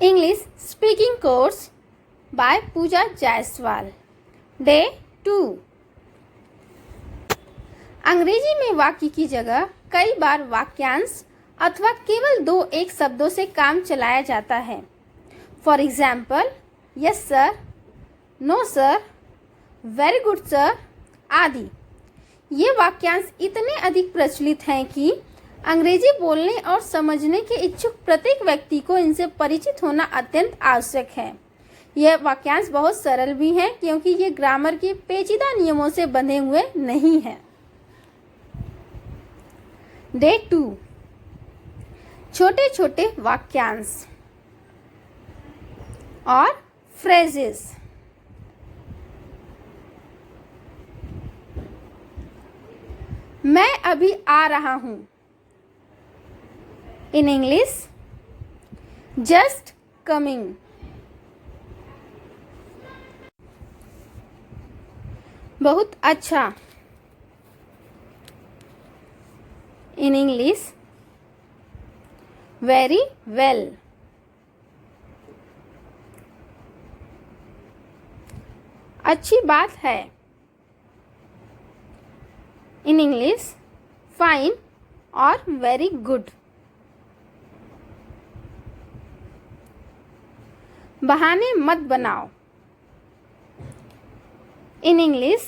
English Speaking Course by Pooja Jaiswal. Day 2. अंग्रेजी में वाक्य की जगह कई बार वाक्यांश अथवा केवल दो एक शब्दों से काम चलाया जाता है. For example, yes sir, no sir, very good sir आदि. ये वाक्यांश इतने अधिक प्रचलित हैं कि अंग्रेजी बोलने और समझने के इच्छुक प्रत्येक व्यक्ति को इनसे परिचित होना अत्यंत आवश्यक है. यह वाक्यांश बहुत सरल भी हैं क्योंकि ये ग्रामर के पेचीदा नियमों से बंधे हुए नहीं हैं. डे 2. छोटे छोटे वाक्यांश और फ्रेजेस. मैं अभी आ रहा हूं. In English, just coming. बहुत अच्छा. In English, very well. अच्छी बात है. इन इंग्लिश, फाइन और वेरी गुड. बहाने मत बनाओ. In English,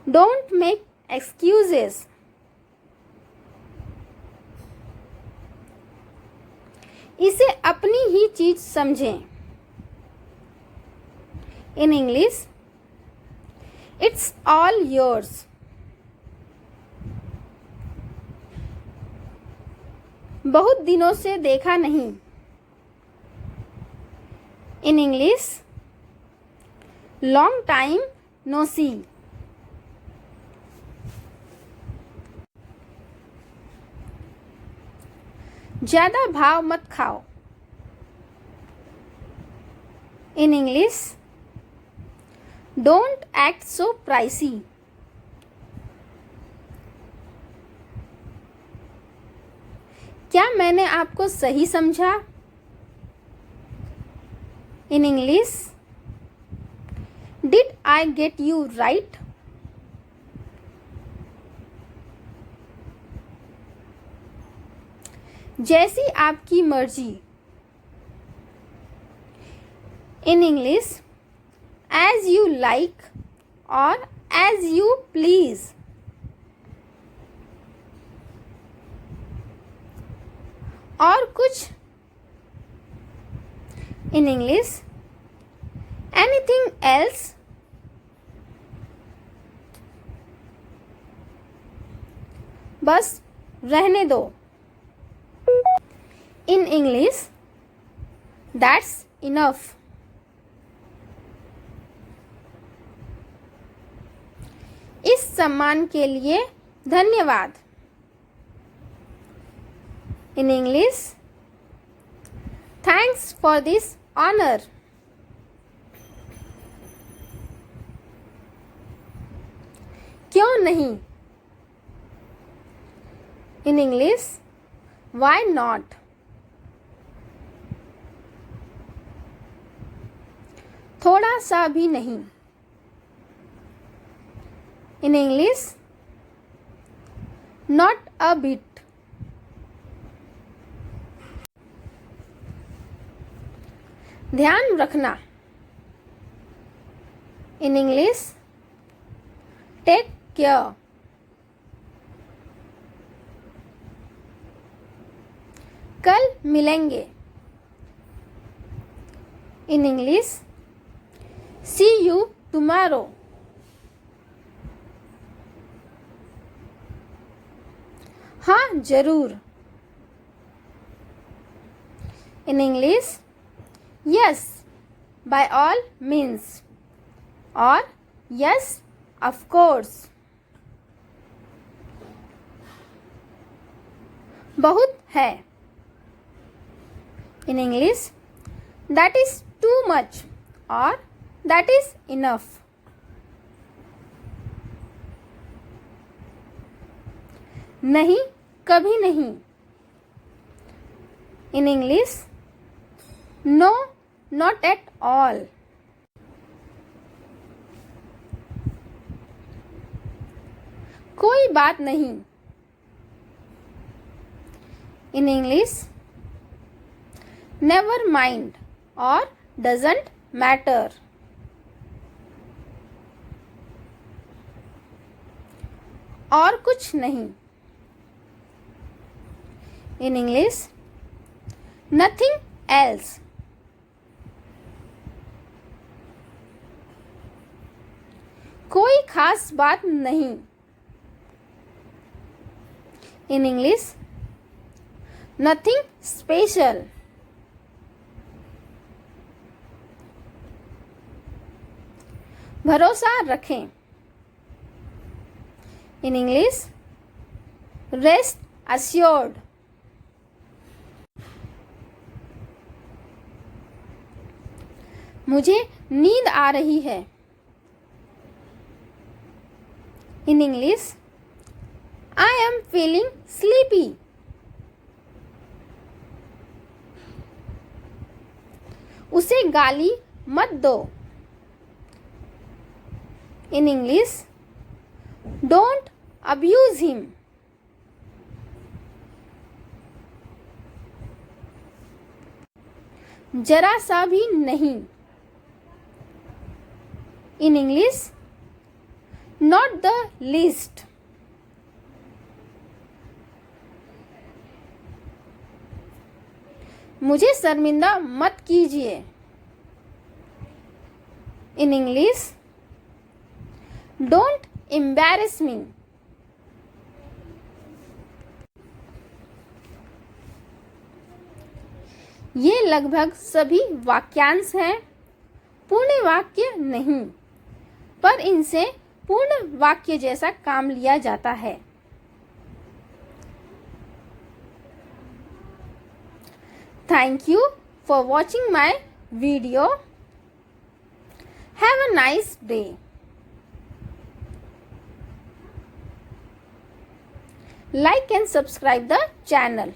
don't make excuses. इसे अपनी ही चीज समझें. In English, it's all yours. बहुत दिनों से देखा नहीं. In English, long time no see. ज्यादा भाव मत खाओ. In English, don't act so pricey. क्या मैंने आपको सही समझा? In English, did I get you right? जैसी आपकी मर्जी. In English, as you like और एज यू प्लीज. और कुछ. In English, anything else? बस रहने दो. In English, that's enough. इस सम्मान के लिए धन्यवाद. In English, thanks for this honour. क्यों नहीं? In English, why not? थोड़ा सा भी नहीं. In English, not a bit. ध्यान रखना. In English, take care. कल मिलेंगे. In English, see you tomorrow. हाँ जरूर. इन English, yes by all means और यस ऑफ कोर्स. बहुत है. In English, that is too much और दैट इज इनफ. नहीं, कभी नहीं. In English, No, not at all. कोई बात नहीं. In English, never mind or doesn't matter. और कुछ नहीं. In English, nothing else. कोई खास बात नहीं. In English, nothing special. भरोसा रखें. In English, rest assured. मुझे नींद आ रही है. In English, I am feeling sleepy. उसे गाली मत दो. In English, don't abuse him. जरा सा भी नहीं. In English, not the least. मुझे शर्मिंदा मत कीजिए. In English, don't embarrass me. ये लगभग सभी वाक्यांश हैं. पूर्ण वाक्य नहीं, पर इनसे पूर्ण वाक्य जैसा काम लिया जाता है. Thank you for watching my video. Have a nice day. Like and subscribe the channel.